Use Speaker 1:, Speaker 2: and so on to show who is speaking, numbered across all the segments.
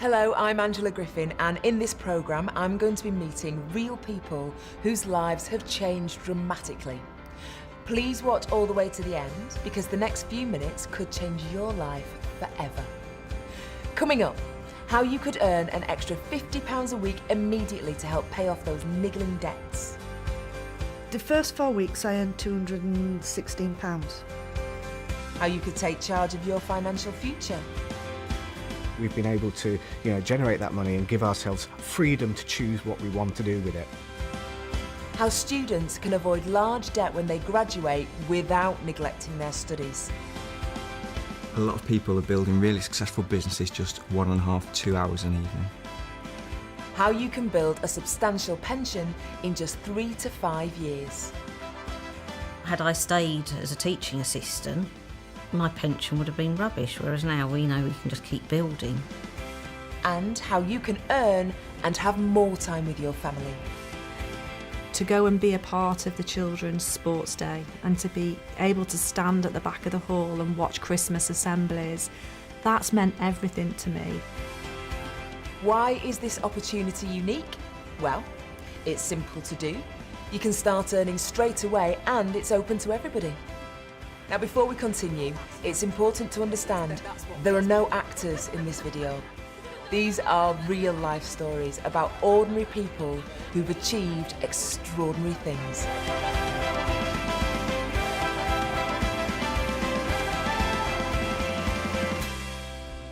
Speaker 1: Hello, I'm Angela Griffin, and in this programme I'm going to be meeting real people whose lives have changed dramatically. Please watch all the way to the end, because the next few minutes could change your life forever. Coming up, how you could earn an extra £50 a week immediately to help pay off those niggling debts.
Speaker 2: The first 4 weeks I earned £216.
Speaker 1: How you could take charge of your financial future.
Speaker 3: We've been able to, generate that money and give ourselves freedom to choose what we want to do with it.
Speaker 1: How students can avoid large debt when they graduate without neglecting their studies.
Speaker 4: A lot of people are building really successful businesses just 1.5 to 2 hours an evening.
Speaker 1: How you can build a substantial pension in just 3 to 5 years.
Speaker 5: Had I stayed as a teaching assistant, my pension would have been rubbish, whereas now we know we can just keep building.
Speaker 1: And how you can earn and have more time with your family.
Speaker 6: To go and be a part of the children's sports day and to be able to stand at the back of the hall and watch Christmas assemblies, that's meant everything to me.
Speaker 1: Why is this opportunity unique? Well, it's simple to do. You can start earning straight away and it's open to everybody. Now, before we continue, it's important to understand there are no actors in this video. These are real life stories about ordinary people who've achieved extraordinary things.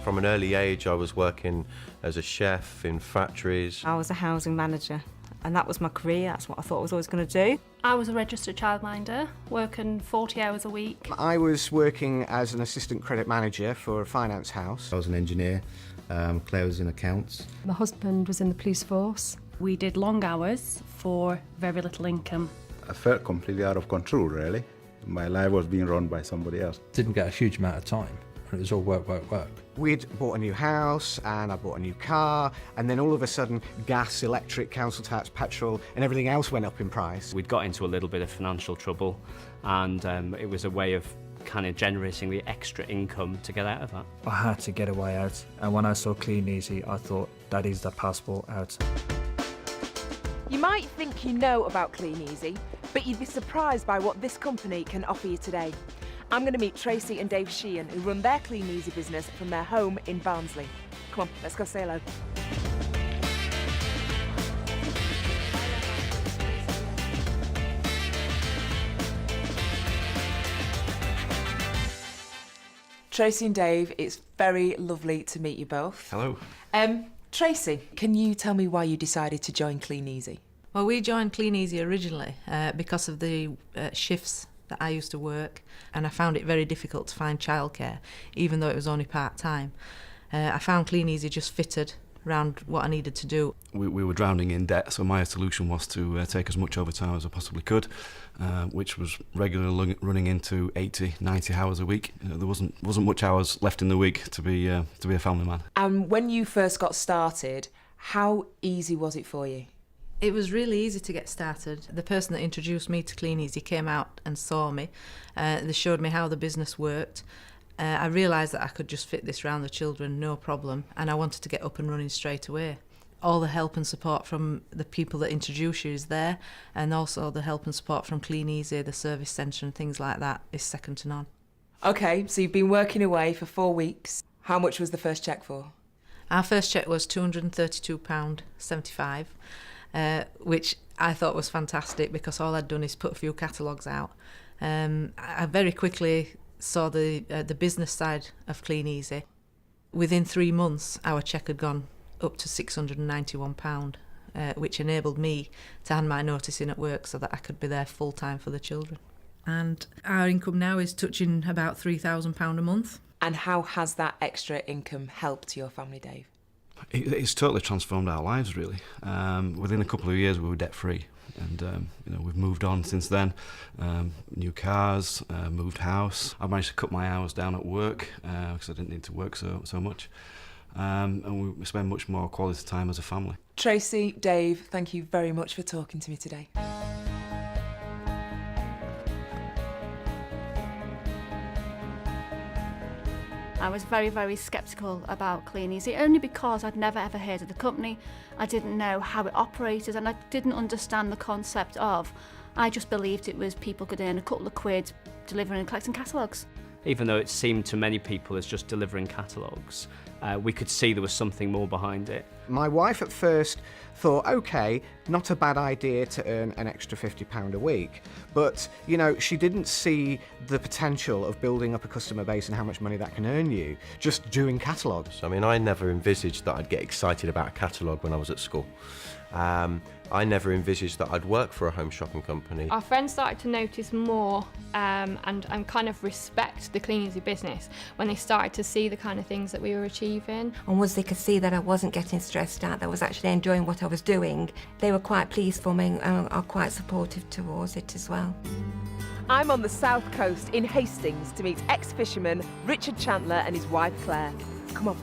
Speaker 7: From an early age, I was working as a chef in factories.
Speaker 6: I was a housing manager and that was my career, that's what I thought I was always going to do.
Speaker 8: I was a registered childminder, working 40 hours a week.
Speaker 3: I was working as an assistant credit manager for a finance house.
Speaker 9: I was an engineer, Claire was in accounts.
Speaker 10: My husband was in the police force.
Speaker 8: We did long hours for very little income.
Speaker 9: I felt completely out of control, really. My life was being run by somebody else.
Speaker 11: Didn't get a huge amount of time, and it was all work, work, work.
Speaker 3: We'd bought a new house and I bought a new car, and then all of a sudden gas, electric, council tax, petrol and everything else went up in price.
Speaker 12: We'd got into a little bit of financial trouble, and it was a way of kind of generating the extra income to get out of that.
Speaker 13: I had to get a way out, and when I saw Clean Easy I thought that is the passport out.
Speaker 1: You might think you know about Clean Easy, but you'd be surprised by what this company can offer you today. I'm going to meet Tracy and Dave Sheehan, who run their Clean Easy business from their home in Barnsley. Come on, let's go say hello. Tracy and Dave, it's very lovely to meet you both.
Speaker 7: Hello.
Speaker 1: Tracy, can you tell me why you decided to join Clean Easy?
Speaker 14: Well, we joined Clean Easy originally because of the shifts that I used to work, and I found it very difficult to find childcare, even though it was only part-time. I found Clean Easy just fitted around what I needed to do.
Speaker 15: We were drowning in debt, so my solution was to take as much overtime as I possibly could, which was regularly running into 80, 90 hours a week. There wasn't much hours left in the week to be a family man.
Speaker 1: And when you first got started, how easy was it for you?
Speaker 14: It was really easy to get started. The person that introduced me to Clean Easy came out and saw me. They showed me how the business worked. I realised that I could just fit this around the children, no problem, and I wanted to get up and running straight away. All the help and support from the people that introduce you is there, and also the help and support from Clean Easy, the service centre and things like that is second to none.
Speaker 1: OK, so you've been working away for 4 weeks. How much was the first cheque for?
Speaker 14: Our first cheque was £232.75. Which I thought was fantastic because all I'd done is put a few catalogues out. I very quickly saw the business side of Clean Easy. Within 3 months, our cheque had gone up to £691, which enabled me to hand my notice in at work so that I could be there full time for the children. And our income now is touching about £3,000 a month.
Speaker 1: And how has that extra income helped your family, Dave?
Speaker 15: It's totally transformed our lives, really. Within a couple of years, we were debt-free, and we've moved on since then. New cars, moved house. I managed to cut my hours down at work because I didn't need to work so much, and we spend much more quality time as a family.
Speaker 1: Tracy, Dave, thank you very much for talking to me today.
Speaker 8: I I was very, very sceptical about Clean Easy, only because I'd never ever heard of the company. I didn't know how it operated, and I didn't understand the concept of. I just believed it was people could earn a couple of quid delivering and collecting catalogues.
Speaker 12: Even though it seemed to many people as just delivering catalogues, we could see there was something more behind it.
Speaker 3: My wife at first thought, OK, not a bad idea to earn an extra £50 a week. But, you know, she didn't see the potential of building up a customer base and how much money that can earn you just doing catalogues.
Speaker 7: I mean, I never envisaged that I'd get excited about a catalogue when I was at school. I never envisaged that I'd work for a home shopping company.
Speaker 16: Our friends started to notice more and kind of respect the Clean Easy business when they started to see the kind of things that we were achieving.
Speaker 17: And once they could see that I wasn't getting stressed out, that I was actually enjoying what I was doing, they were quite pleased for me and are quite supportive towards it as well.
Speaker 1: I'm on the south coast in Hastings to meet ex-fisherman Richard Chandler and his wife Claire. Come on.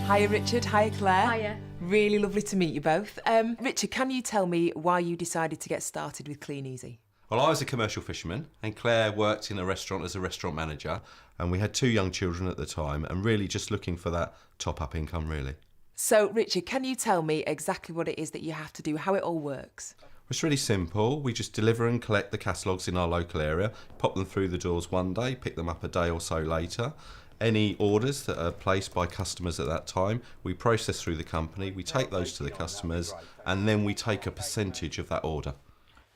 Speaker 1: Hiya Richard, hiya Claire.
Speaker 18: Hiya.
Speaker 1: Really lovely to meet you both. Richard, can you tell me why you decided to get started with Clean Easy?
Speaker 19: Well, I was a commercial fisherman and Claire worked in a restaurant as a restaurant manager, and we had 2 young children at the time and really just looking for that top-up income, really.
Speaker 1: So Richard, can you tell me exactly what it is that you have to do, how it all works?
Speaker 19: It's really simple. We just deliver and collect the catalogues in our local area, pop them through the doors one day, pick them up a day or so later. Any orders that are placed by customers at that time, we process through the company, we take those to the customers, and then we take a percentage of that order.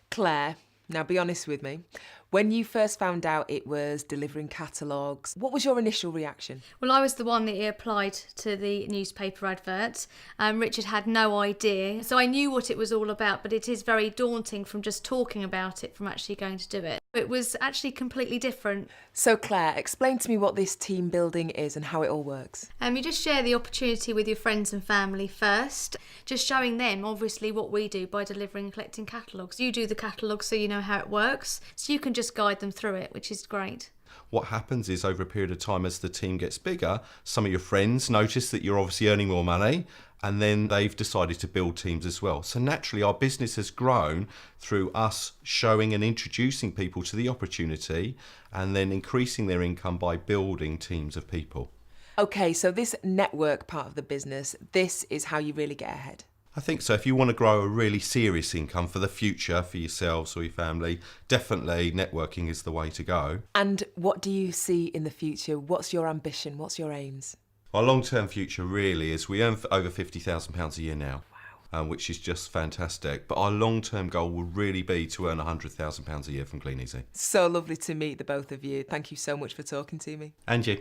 Speaker 1: Claire, now be honest with me. When you first found out it was delivering catalogues, what was your initial reaction?
Speaker 18: Well, I was the one that applied to the newspaper advert. Richard had no idea. So I knew what it was all about, but it is very daunting from just talking about it, from actually going to do it. It was actually completely different.
Speaker 1: So Claire, explain to me what this team building is and how it all works.
Speaker 18: You just share the opportunity with your friends and family first, just showing them obviously what we do by delivering and collecting catalogues. You do the catalogues so you know how it works, so you can just guide them through it, which is great.
Speaker 19: What happens is over a period of time as the team gets bigger, some of your friends notice that you're obviously earning more money, and then they've decided to build teams as well. So naturally our business has grown through us showing and introducing people to the opportunity and then increasing their income by building teams of people.
Speaker 1: Okay, so this network part of the business, this is how you really get ahead.
Speaker 19: I think so. If you want to grow a really serious income for the future, for yourselves or your family, definitely networking is the way to go.
Speaker 1: And what do you see in the future? What's your ambition? What's your aims?
Speaker 19: Our long-term future really is we earn over £50,000 a year now, which is just fantastic. But our long-term goal will really be to earn £100,000 a year from Clean Easy.
Speaker 1: So lovely to meet the both of you. Thank you so much for talking to me.
Speaker 19: And you.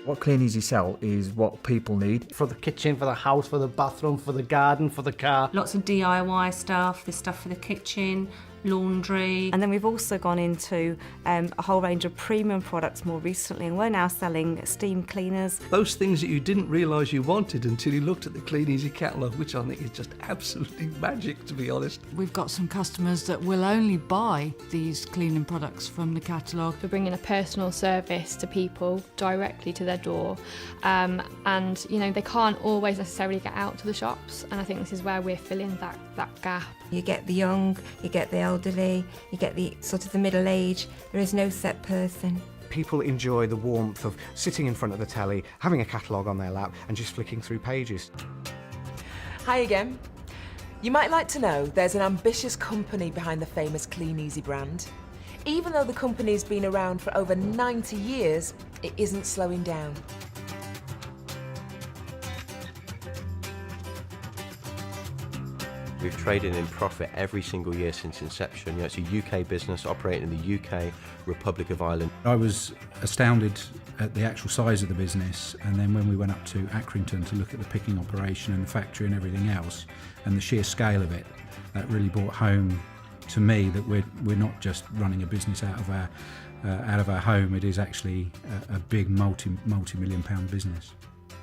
Speaker 13: What Clean Easy sell is what people need.
Speaker 20: For the kitchen, for the house, for the bathroom, for the garden, for the car.
Speaker 5: Lots of DIY stuff, there's stuff for the kitchen, laundry.
Speaker 21: And then we've also gone into a whole range of premium products more recently, and we're now selling steam cleaners.
Speaker 20: Those things that you didn't realise you wanted until you looked at the Clean Easy catalogue, which I think is just absolutely magic, to be honest.
Speaker 22: We've got some customers that will only buy these cleaning products from the catalogue.
Speaker 16: We're bringing a personal service to people directly to their door, and you know they can't always necessarily get out to the shops, and I think this is where we're filling that gap.
Speaker 21: You get the young, you get the elderly, you get the sort of the middle age. There is no set person.
Speaker 3: People enjoy the warmth of sitting in front of the telly, having a catalogue on their lap and just flicking through pages.
Speaker 1: Hi again. You might like to know there's an ambitious company behind the famous Clean Easy brand. Even though the company's been around for over 90 years, it isn't slowing down.
Speaker 7: We've traded in profit every single year since inception. You know, it's a UK business operating in the UK, Republic of Ireland.
Speaker 23: I was astounded at the actual size of the business, and then when we went up to Accrington to look at the picking operation and the factory and everything else, and the sheer scale of it, that really brought home to me that we're not just running a business out of our home. It is actually a big multi-million pound business.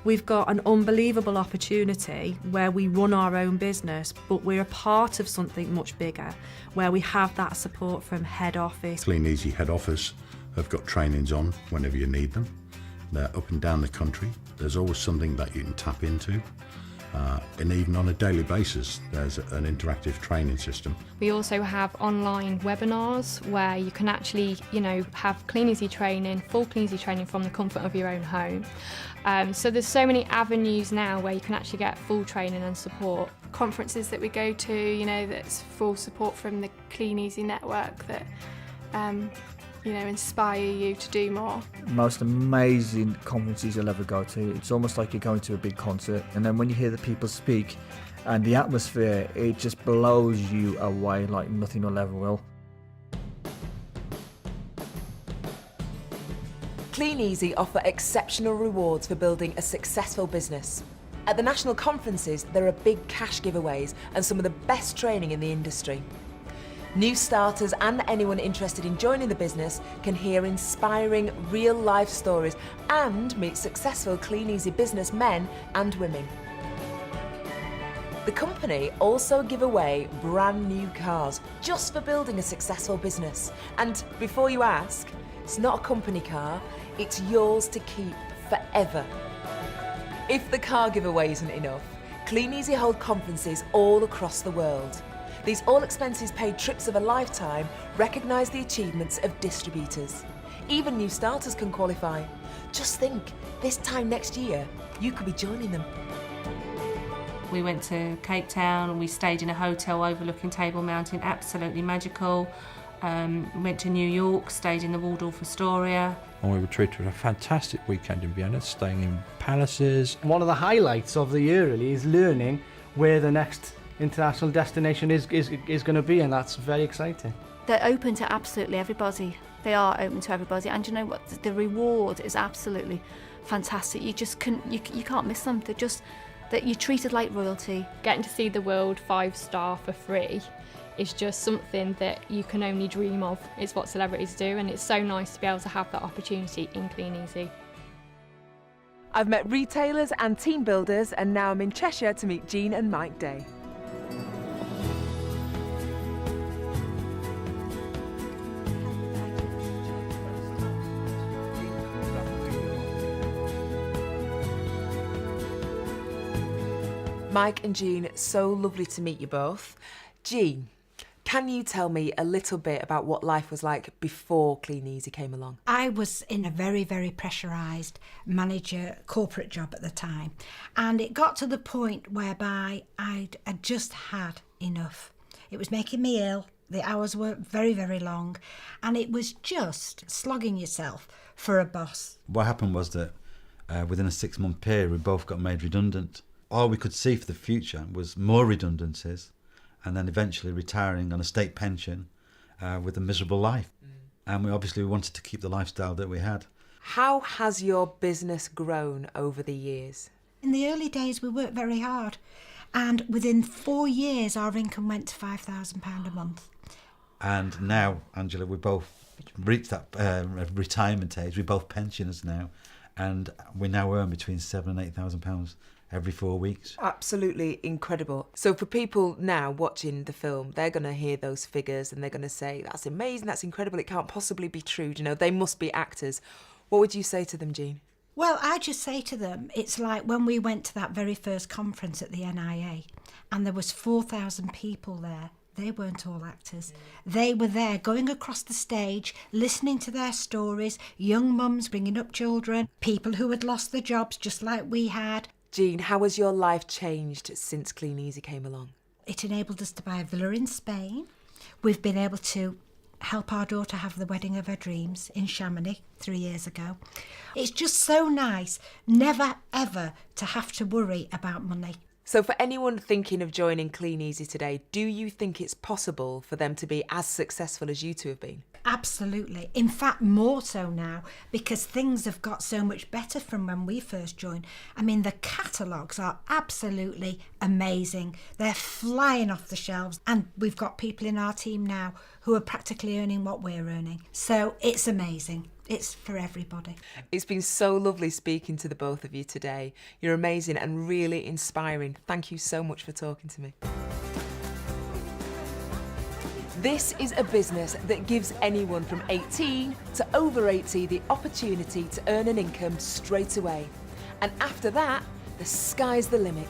Speaker 6: We've got an unbelievable opportunity where we run our own business, but we're a part of something much bigger, where we have that support from head office.
Speaker 9: Clean Easy head office have got trainings on whenever you need them. They're up and down the country. There's always something that you can tap into.
Speaker 2: And even on a daily basis, there's an interactive training system.
Speaker 16: We also have online webinars where you can actually, have Clean Easy training, full Clean Easy training from the comfort of your own home. So there's so many avenues now where you can actually get full training and support.
Speaker 4: Conferences that we go to, that's full support from the Clean Easy network that, inspire you to do more.
Speaker 13: Most amazing conferences you'll ever go to. It's almost like you're going to a big concert, and then when you hear the people speak and the atmosphere, it just blows you away like nothing will ever will.
Speaker 1: Clean Easy offer exceptional rewards for building a successful business. At the national conferences, there are big cash giveaways and some of the best training in the industry. New starters and anyone interested in joining the business can hear inspiring real-life stories and meet successful Clean Easy businessmen and women. The company also give away brand new cars just for building a successful business. And before you ask, it's not a company car, it's yours to keep forever. If the car giveaway isn't enough, Clean Easy hold conferences all across the world. These all-expenses-paid trips of a lifetime recognise the achievements of distributors. Even new starters can qualify. Just think, this time next year, you could be joining them.
Speaker 10: We went to Cape Town and we stayed in a hotel overlooking Table Mountain, absolutely magical. Went to New York, stayed in the Waldorf Astoria.
Speaker 11: And we were treated to a fantastic weekend in Vienna, staying in palaces.
Speaker 24: One of the highlights of the year really is learning where the next international destination is going to be, and that's very exciting.
Speaker 8: They're open to absolutely everybody. They are open to everybody, and you know what? The reward is absolutely fantastic. You just you can't miss them. They're just that you're treated like royalty.
Speaker 16: Getting to see the world 5-star for free is just something that you can only dream of. It's what celebrities do, and it's so nice to be able to have that opportunity in Clean Easy.
Speaker 1: I've met retailers and team builders, and now I'm in Cheshire to meet Jean and Mike Day. Mike and Jean, so lovely to meet you both. Jean, can you tell me a little bit about what life was like before Clean Easy came along?
Speaker 25: I was in a very, very pressurised manager corporate job at the time, and it got to the point whereby I'd just had enough. It was making me ill, the hours were very, very long, and it was just slogging yourself for a boss.
Speaker 26: What happened was that within a 6-month period we both got made redundant. All we could see for the future was more redundancies, and then eventually retiring on a state pension with a miserable life. And we obviously wanted to keep the lifestyle that we had.
Speaker 1: How has your business grown over the years?
Speaker 25: In the early days we worked very hard, and within 4 years our income went to £5,000 a month.
Speaker 26: And now, Angela, we both reached that retirement age. We're both pensioners now, and we now earn between £7,000 and £8,000 every 4 weeks.
Speaker 1: Absolutely incredible. So for people now watching the film, they're going to hear those figures and they're going to say, that's amazing, that's incredible, it can't possibly be true. You know, they must be actors. What would you say to them, Jean?
Speaker 25: Well, I just say to them, it's like when we went to that very first conference at the NIA and there was 4,000 people there. They weren't all actors. They were there going across the stage, listening to their stories, young mums bringing up children, people who had lost their jobs just like we had.
Speaker 1: Jean, how has your life changed since Clean Easy came along?
Speaker 25: It enabled us to buy a villa in Spain. We've been able to help our daughter have the wedding of her dreams in Chamonix 3 years ago. It's just so nice never ever to have to worry about money.
Speaker 1: So for anyone thinking of joining Clean Easy today, do you think it's possible for them to be as successful as you two have been?
Speaker 25: Absolutely. In fact, more so now, because things have got so much better from when we first joined. I mean, the catalogues are absolutely amazing. They're flying off the shelves, and we've got people in our team now who are practically earning what we're earning. So it's amazing. It's for everybody.
Speaker 1: It's been so lovely speaking to the both of you today. You're amazing and really inspiring. Thank you so much for talking to me. This is a business that gives anyone from 18 to over 80 the opportunity to earn an income straight away. And after that, the sky's the limit.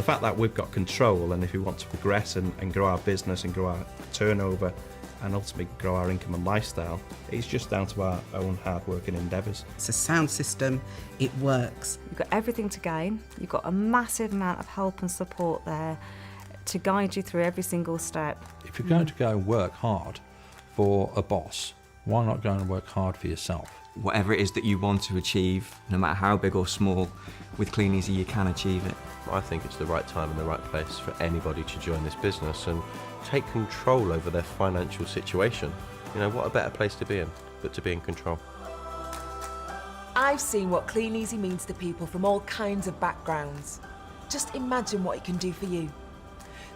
Speaker 12: fact that we've got control, and if we want to progress and grow our business and grow our turnover and ultimately grow our income and lifestyle, it's just down to our own hard work and endeavours.
Speaker 14: It's a sound system, it works.
Speaker 21: You've got everything to gain, you've got a massive amount of help and support there to guide you through every single step.
Speaker 11: If you're going to go and work hard for a boss, why not go and work hard for yourself?
Speaker 15: Whatever it is that you want to achieve, no matter how big or small, with Clean Easy you can achieve it.
Speaker 7: I think it's the right time and the right place for anybody to join this business and take control over their financial situation. You know, what a better place to be in, but to be in control.
Speaker 1: I've seen what Clean Easy means to people from all kinds of backgrounds. Just imagine what it can do for you.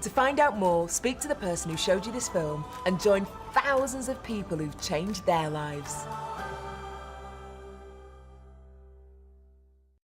Speaker 1: To find out more, speak to the person who showed you this film and join thousands of people who've changed their lives.